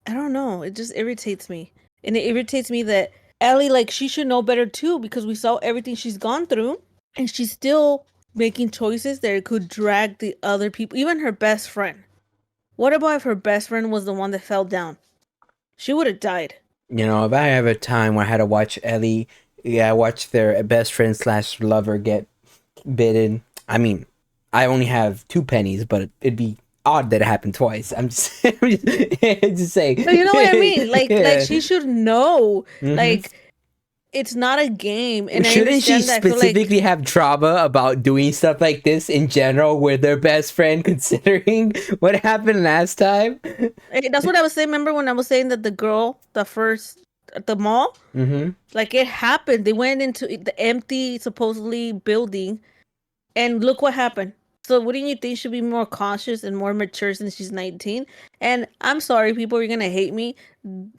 I don't know. It just irritates me. And it irritates me that Ellie, like, she should know better too, because we saw everything she's gone through, and she's still making choices that could drag the other people, even her best friend. What about if her best friend was the one that fell down? She would have died. You know, if I have a time where I had to watch Ellie, I watched their best friend / lover get bitten. I mean, I only have 2 pennies, but it'd be odd that it happened twice. I'm just saying. No, you know what I mean? Like she should know. Like, it's not a game. And shouldn't she specifically have trauma about doing stuff like this in general with their best friend, considering what happened last time? That's what I was saying. Remember when I was saying that the girl, the first at the mall, like it happened. They went into the empty, supposedly building, and look what happened. So wouldn't you think she'd be more cautious and more mature since she's 19? And I'm sorry, people are gonna hate me.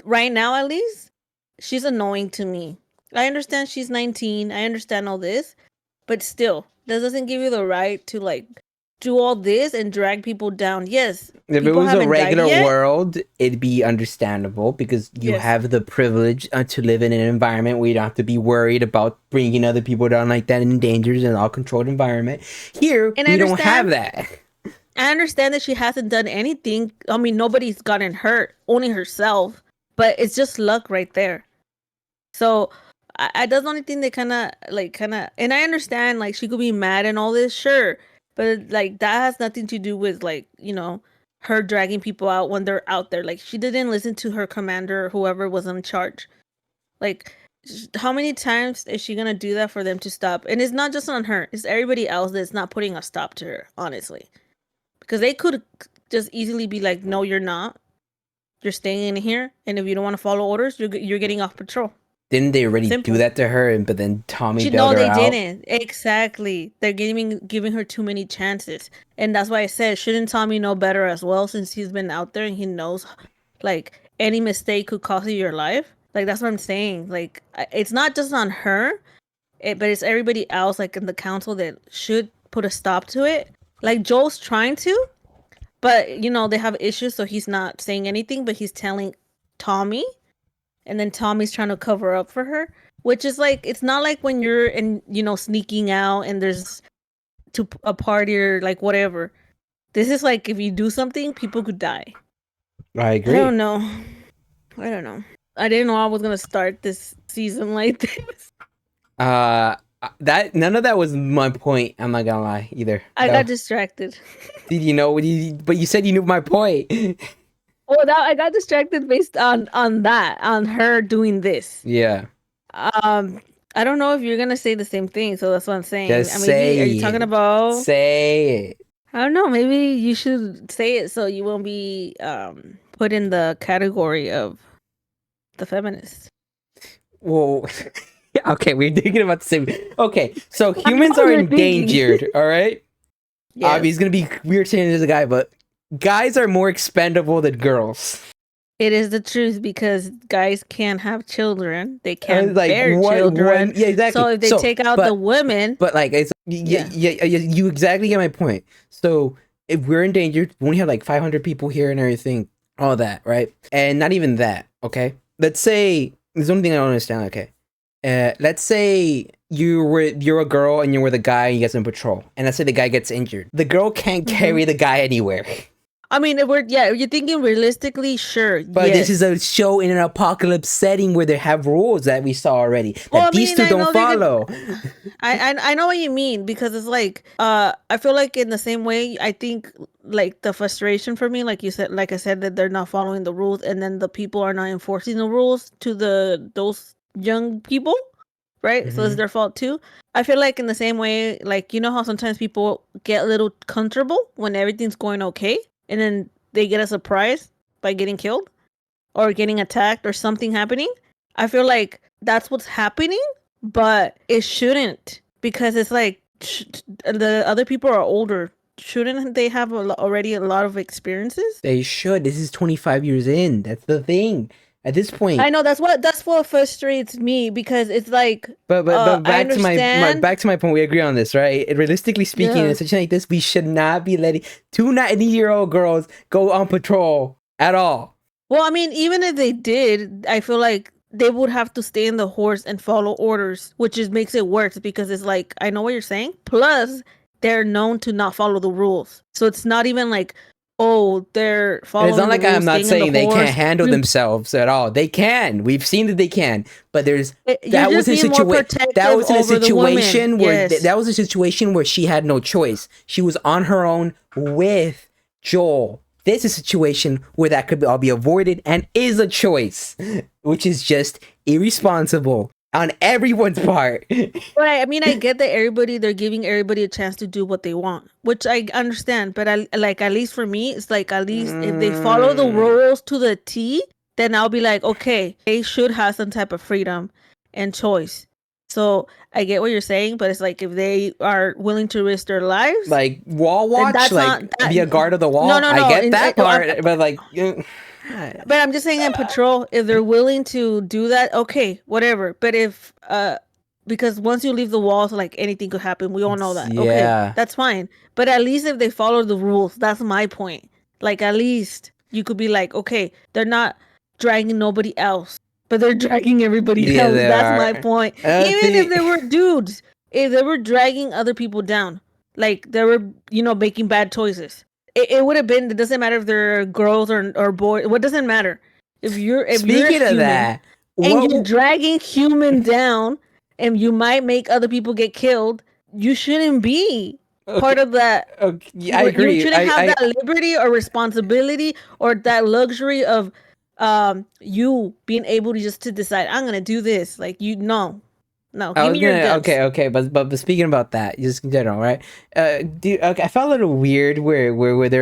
Right now, at least, she's annoying to me. I understand she's 19. I understand all this, but still, that doesn't give you the right to like do all this and drag people down. Yes, If it people was a haven't died regular yet. world, it'd be understandable because you Yes. have the privilege to live in an environment where you don't have to be worried about bringing other people down like that in dangers and all controlled environment. Here, And we I don't have understand- that. I understand that she hasn't done anything. I mean, nobody's gotten hurt, only herself. But it's just luck right there. So that's the only thing that kind of, and I understand like she could be mad and all this, sure, but like that has nothing to do with like her dragging people out when they're out there. Like she didn't listen to her commander or whoever was in charge. Like how many times is she gonna do that for them to stop? And it's not just on her; it's everybody else that's not putting a stop to her. Honestly, because they could just easily be like, "No, you're not. You're staying in here, and if you don't want to follow orders, you're getting off patrol." Didn't they already Simple. do that to her? But then Tommy No, bailed her they out. didn't. Exactly. They're giving her too many chances. And that's why I said, shouldn't Tommy know better as well, since he's been out there and he knows like any mistake could cost you your life? Like that's what I'm saying. Like it's not just on her, but it's everybody else like in the council that should put a stop to it. Like Joel's trying to, but they have issues, so he's not saying anything, but he's telling Tommy, and then Tommy's trying to cover up for her, which is like, it's not like when you're in sneaking out and there's to a party or like whatever. This is like if you do something, people could die. I agree. I don't know. I didn't know I was gonna start this season like this. That none of that was my point. I'm not gonna lie either. I got distracted. Did you know? But you said you knew my point. Well, that I got distracted based on that, on her doing this. Yeah. I don't know if you're gonna say the same thing, so that's what I'm saying. Just I mean, say are you talking about? Say it. I don't know. Maybe you should say it so you won't be put in the category of the feminist. Well, okay, we're thinking about the same. Okay, so humans are endangered. All right. Yes. It's gonna be weird saying this as a guy, but guys are more expendable than girls. It is the truth because guys can't have children. They can't bear children. Yeah, exactly. So if they take out the women, but like it's yeah, you exactly get my point. So if we're endangered, we only have like 500 people here and everything, all that, right? And not even that. Okay, let's say there's the only thing I don't understand. Okay, let's say you're a girl and you're with a guy and you guys in patrol, and let's say the guy gets injured. The girl can't carry the guy anywhere. I mean, if you're thinking realistically, sure. But yes. This is a show in an apocalypse setting where they have rules that we saw already that these two don't follow. I know what you mean, because it's like I feel like in the same way, I think like the frustration for me, like you said, like I said, that they're not following the rules, and then the people are not enforcing the rules to those young people, right? So it's their fault too. I feel like in the same way, like how sometimes people get a little comfortable when everything's going okay, and then they get a surprise by getting killed or getting attacked or something happening. I feel like that's what's happening, but it shouldn't, because it's like the other people are older. Shouldn't they have already a lot of experiences? They should. This is 25 years in. That's the thing. At this point, I know that's what frustrates me, because it's like. But back to my point. We agree on this, right? Realistically speaking, in a situation like this, we should not be letting 2 90-year-old girls go on patrol at all. Well, I mean, even if they did, I feel like they would have to stay in the horse and follow orders, which makes it worse, because it's like, I know what you're saying. Plus, they're known to not follow the rules, so it's not even like, oh, they're following. It's not like I'm not saying they can't handle You- themselves at all. They can. We've seen that they can. But there's You're that just was a being more situation. protective That was in a over the women. situation where Yes. that was a situation where she had no choice. She was on her own with Joel. This is a situation where that could all be avoided and is a choice, which is just irresponsible on everyone's part. But I mean, I get that they're giving everybody a chance to do what they want, which I understand. But I like, at least for me, it's like, at least if they follow the rules to the T, then I'll be like, okay, they should have some type of freedom and choice. So I get what you're saying, but it's like, if they are willing to risk their lives, Like wall watch, that's like not- be a guard of the wall. No, I get in- that part, but like. But I'm just saying, in patrol, if they're willing to do that, okay, whatever. But if because once you leave the walls, like anything could happen. We all know that. Yeah. Okay, that's fine. But at least if they follow the rules, that's my point. Like at least you could be like, okay, they're not dragging nobody else, but they're dragging everybody Yeah, else. they That's my are. point. Even if they were dudes, if they were dragging other people down, like they were, making bad choices, it would have been. It doesn't matter if they're girls or boys. What doesn't matter if you're Speaking a of human that, and you're dragging human down, and you might make other people get killed. You shouldn't be part of that. Okay, I agree. You shouldn't have that liberty or responsibility or that luxury of you being able to just to decide I'm gonna do this. Like no, I give was me your gonna guts. okay, but speaking about that, just in general, right? Okay, I felt a little weird where they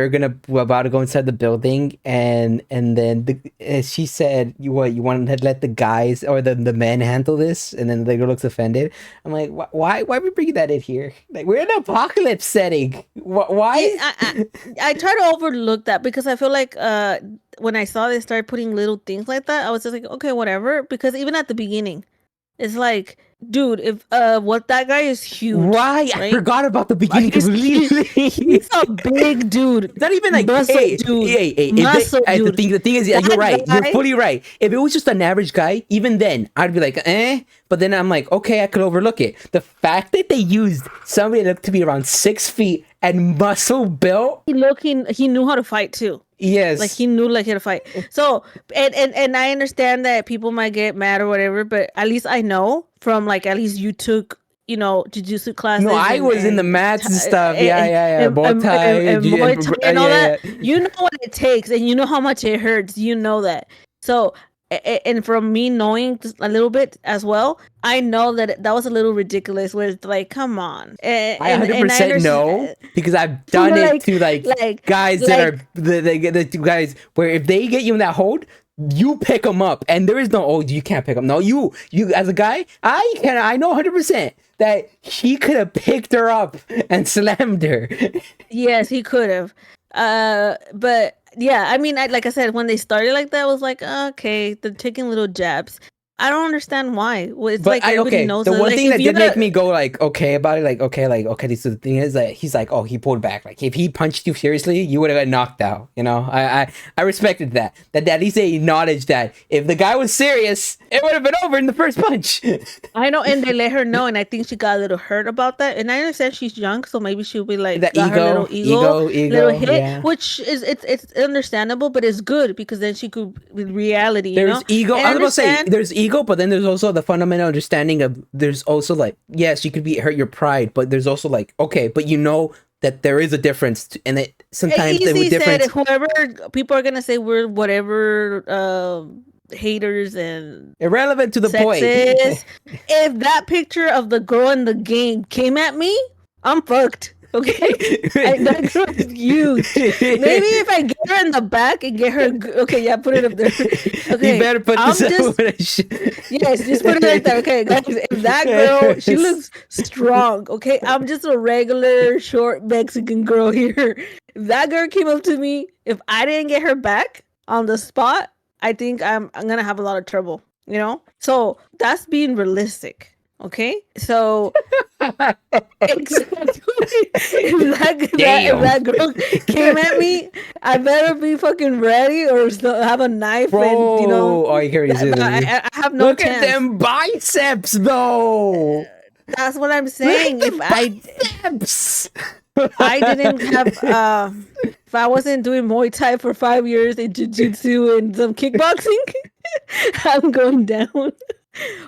were about to go inside the building, and then she said, "You want to let the guys or the men handle this?" And then the girl looks offended. I'm like, why are we bringing that in here? Like we're in an apocalypse setting. Why? I try to overlook that because I feel like when I saw they started putting little things like that, I was just like, okay, whatever. Because even at the beginning, it's like, dude, if what that guy is huge. Right? I forgot about the beginning completely. He's a big dude. It's not even like muscle dude. Muscle dude. The thing is, That you're right. You're guy- fully right. If it was just an average guy, even then, I'd be like, eh. But then I'm like, okay, I could overlook it. The fact that they used somebody that looked to be around 6 feet and muscle built. He knew how to fight too. Yes. Like he knew how to fight. So and I understand that people might get mad or whatever, but at least I know from like at least you took jujitsu classes. No, I was in the mats and stuff. Yeah. And Muay Thai and all that. Yeah. You know what it takes, and you know how much it hurts. You know that. So and from me knowing just a little bit as well, I know that was a little ridiculous. Where it's like, come on. I 100% know because I've done it to like guys that are the two guys where if they get you in that hold, you pick them up, and there is no you can't pick them. No, you as a guy, I know 100% that he could have picked her up and slammed her. Yes, he could have. But yeah, I mean, like I said, when they started like that, I was like, okay, they're taking little jabs. I don't understand why. Well, it's like everybody knows. The one like, thing that did make me go like okay about it, okay. So the thing is that he's like, oh, he pulled back. Like if he punched you seriously, you would have got knocked out. You know, I respected that. That at least they acknowledged that if the guy was serious, it would have been over in the first punch. I know, and they let her know, and I think she got a little hurt about that. And I understand she's young, so maybe she'll be like that got her little ego, little hit, yeah. which is it's understandable, but it's good because then she could with reality. There's ego. And I was about to say there's ego, but then there's also the fundamental understanding of there's also like yes, you could hurt your pride, but there's also like okay, but you know that there is a difference, and that sometimes the difference. Said whoever people are gonna say we're whatever. Haters and irrelevant to the point. If that picture of the girl in the game came at me, I'm fucked. Okay, that girl is huge. Maybe if I get her in the back and get her, okay, yeah, put it up there. Okay, you better put this up. Yes, just put it right there. Okay, guys, if that girl, she looks strong. Okay, I'm just a regular short Mexican girl here. If that girl came up to me, if I didn't get her back on the spot, I think I'm gonna have a lot of trouble. You know, so that's being realistic. Okay, so exactly. If that girl came at me, I better be fucking ready or have a knife. Bro, and, you know, I have no look chance. at them biceps, though. That's what I'm saying. If biceps. I didn't have, if I wasn't doing Muay Thai for 5 years and Jiu-Jitsu and some kickboxing, I'm going down.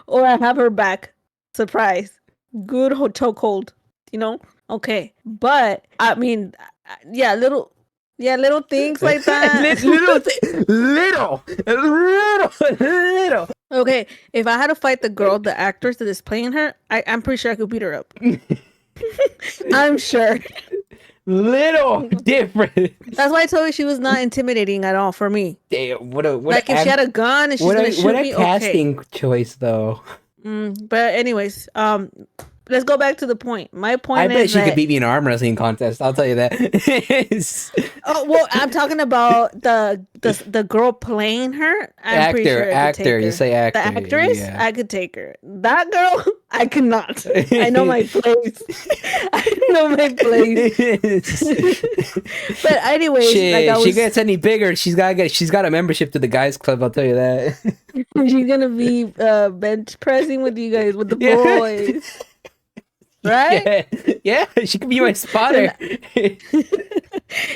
Or I have her back. Surprise. Good chokehold, you know? Okay. But, I mean, little things like that. little. Okay, if I had to fight the girl, the actress that is playing her, I'm pretty sure I could beat her up. I'm sure. Little different. That's why I told you she was not intimidating at all for me. Damn, if she had a gun and she's gonna shoot me, casting choice though. But anyways, let's go back to the point. My point I bet is she could that. beat me in an arm wrestling contest. I'll tell you that. Oh well, I'm talking about the girl playing her. I'm pretty sure I could take her. You say actor. The actress, Yeah. I could take her. That girl, I could not. I know my place. I know my place. But anyways, Shit, like she gets any bigger, she's got a membership to the guys club. I'll tell you that. she's gonna be bench pressing with you guys with the Yeah. boys. Right? Yeah, she could be my spotter.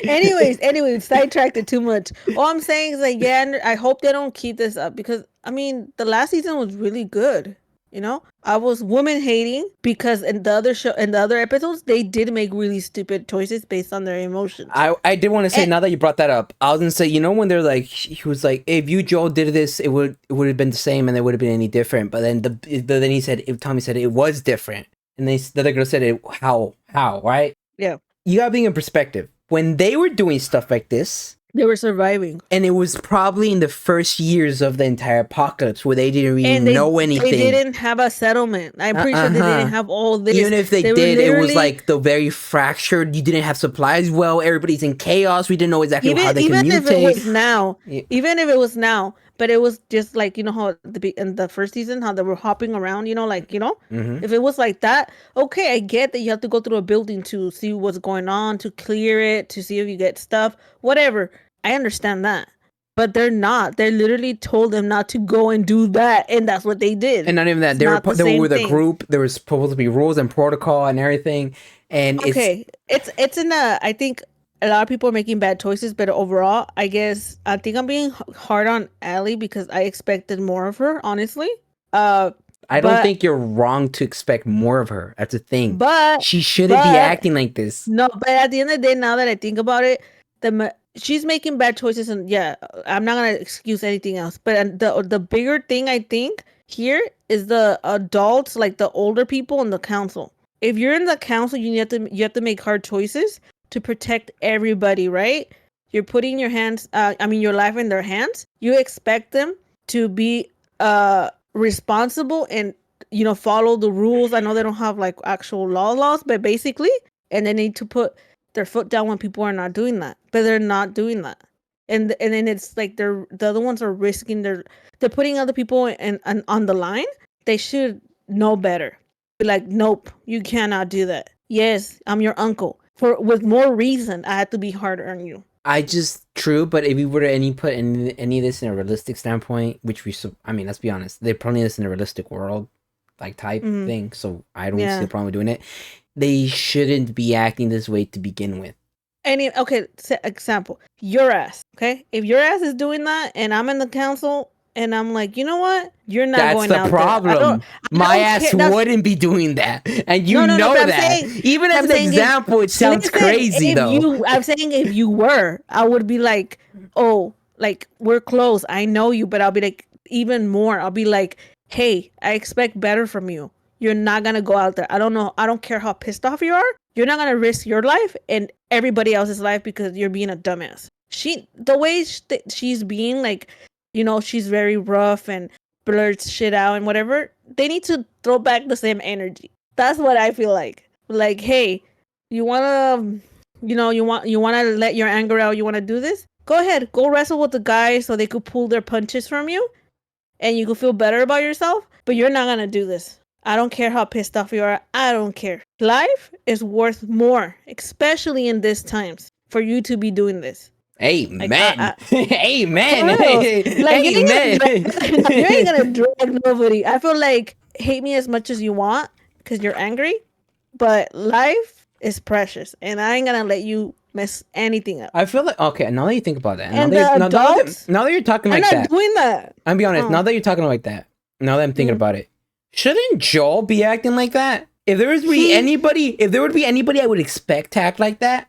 anyways, sidetracked it too much. All I'm saying is like, yeah, I hope they don't keep this up because I mean, the last season was really good. You know, I was woman hating because in the other episodes, they did make really stupid choices based on their emotions. I did want to say, now that you brought that up, I was gonna say, you know, when they're like, he was like, if you Joel did this, it would have been the same and it would have been any different. But then Tommy said it was different. And the other girl said, it, how, right? Yeah. You gotta be in perspective. When they were doing stuff like this, they were surviving. And it was probably in the first years of the entire apocalypse where they didn't really know anything. They didn't have a settlement. I'm pretty sure they didn't have all this. Even if they did, it was like the very fractured. You didn't have supplies well. Everybody's in chaos. We didn't know exactly how they could mutate. Even if it was now, but it was just like, you know how in the first season, how they were hopping around, you know, like, you know, if it was like that, okay, I get that you have to go through a building to see what's going on, to clear it, to see if you get stuff, whatever. I understand that. But they're not. They literally told them not to go and do that, and that's what they did. And not even that. They were with a group. There was supposed to be rules and protocol and everything. And it's in a. I think a lot of people are making bad choices, but overall, I think I'm being hard on Allie because I expected more of her. Honestly, I don't think you're wrong to expect more of her. That's a thing. But she shouldn't be acting like this. No, but at the end of the day, now that I think about it, she's making bad choices, and yeah, I'm not gonna excuse anything else. But the bigger thing I think here is the adults, like the older people in the council. If you're in the council, you have to make hard choices to protect everybody, right? You're putting your life in their hands. You expect them to be responsible and, you know, follow the rules. I know they don't have like actual laws, but basically, and they need to put their foot down when people are not doing that, but they're not doing that, and then it's like the other ones are risking they're putting other people on the line. They should know better. Be like, nope, you cannot do that. Yes, I'm your uncle. With more reason, I had to be harder on you. True, but if we were to put any of this in a realistic standpoint, which let's be honest, they're putting this in a realistic world, like type thing. So I don't see the problem with doing it. They shouldn't be acting this way to begin with. Example, your ass. Okay, if your ass is doing that, and I'm in the council, and I'm like, you know what, you're not going out there. That's the problem. My ass wouldn't be doing that, and you know that. Even as an example, it sounds crazy though. I'm saying if you were, I would be like, oh, like we're close. I know you, but I'll be like even more. I'll be like, hey, I expect better from you. You're not going to go out there. I don't care how pissed off you are. You're not going to risk your life and everybody else's life because you're being a dumbass. The way she's being, like, you know, she's very rough and blurts shit out and whatever. They need to throw back the same energy. That's what I feel like. Like, hey, you want to, you know, you want to let your anger out. You want to do this? Go ahead. Go wrestle with the guys so they could pull their punches from you and you could feel better about yourself. But you're not going to do this. I don't care how pissed off you are. I don't care. Life is worth more, especially in these times, for you to be doing this. Amen. Like, Amen. Like, Amen. You ain't gonna drag nobody. I feel like hate me as much as you want because you're angry, but life is precious, and I ain't gonna let you mess anything up. I feel like, okay, now that you think about that, and now that you're talking like that, I'm not doing that. I'll be honest. Now that you're talking like that, now that I'm thinking about it. Shouldn't Joel be acting like that? If there would be anybody I would expect to act like that,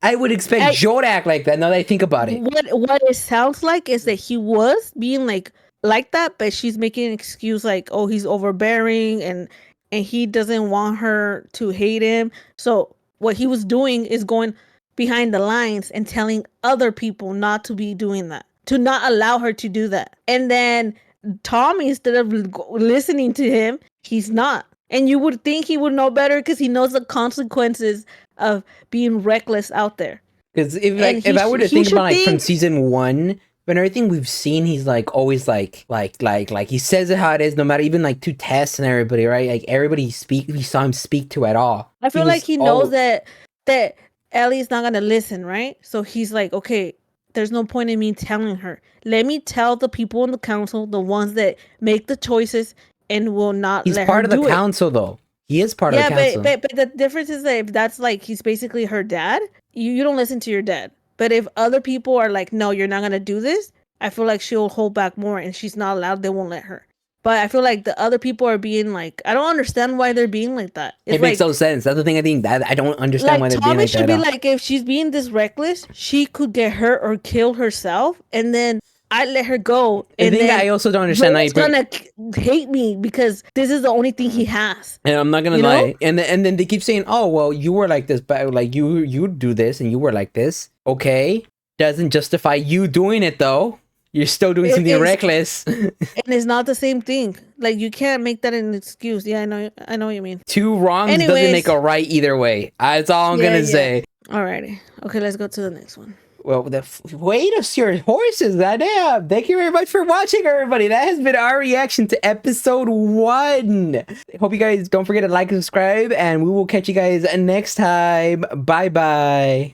I would expect Joel to act like that. Now that I think about it, what it sounds like is that he was being like that, but she's making an excuse like, oh, he's overbearing and he doesn't want her to hate him. So what he was doing is going behind the lines and telling other people not to be doing that, to not allow her to do that, and then Tommy, instead of listening to him, he's not. And you would think he would know better because he knows the consequences of being reckless out there. Because if And like if I were to he think should about like from think- season 1, but everything we've seen, he's like always like he says it how it is, no matter even like to Tess and everybody, right? Like everybody we saw him speak to at all. I feel was like he knows al- that Ellie's not gonna listen, right? So he's like, okay, there's no point in me telling her. Let me tell the people in the council, the ones that make the choices and will not he's let part her of the do it. council though. He is part of Yeah, the council. but the difference is that if that's like he's basically her dad, you don't listen to your dad. But if other people are like, no, you're not gonna do this, I feel like she'll hold back more and she's not allowed, they won't let her. But I feel like the other people are being like, I don't understand why they're being like that. It's It makes like, no sense. That's the thing. I think that I don't understand why like they're being Tommy like that. should be at all. like, if she's being this reckless, she could get hurt or kill herself, and then I let her go. The And thing then that I also don't understand how Joel's you bring- gonna hate me because this is the only thing he has. And I'm not gonna You know? lie. And then they keep saying, "Oh, well, you were like this, but like you do this and you were like this." Okay, doesn't justify you doing it though. You're still doing It something is- reckless. And it's not the same thing. Like you can't make that an excuse. Yeah, I know what you mean. Two wrongs doesn't Anyways. make a right either way. That's all I'm Yeah, gonna yeah. say. Alrighty. Okay, let's go to the next one. Well, the way to steer horses, goddamn. Thank you very much for watching, everybody. That has been our reaction to episode 1. Hope you guys don't forget to like and subscribe, and we will catch you guys next time. Bye bye.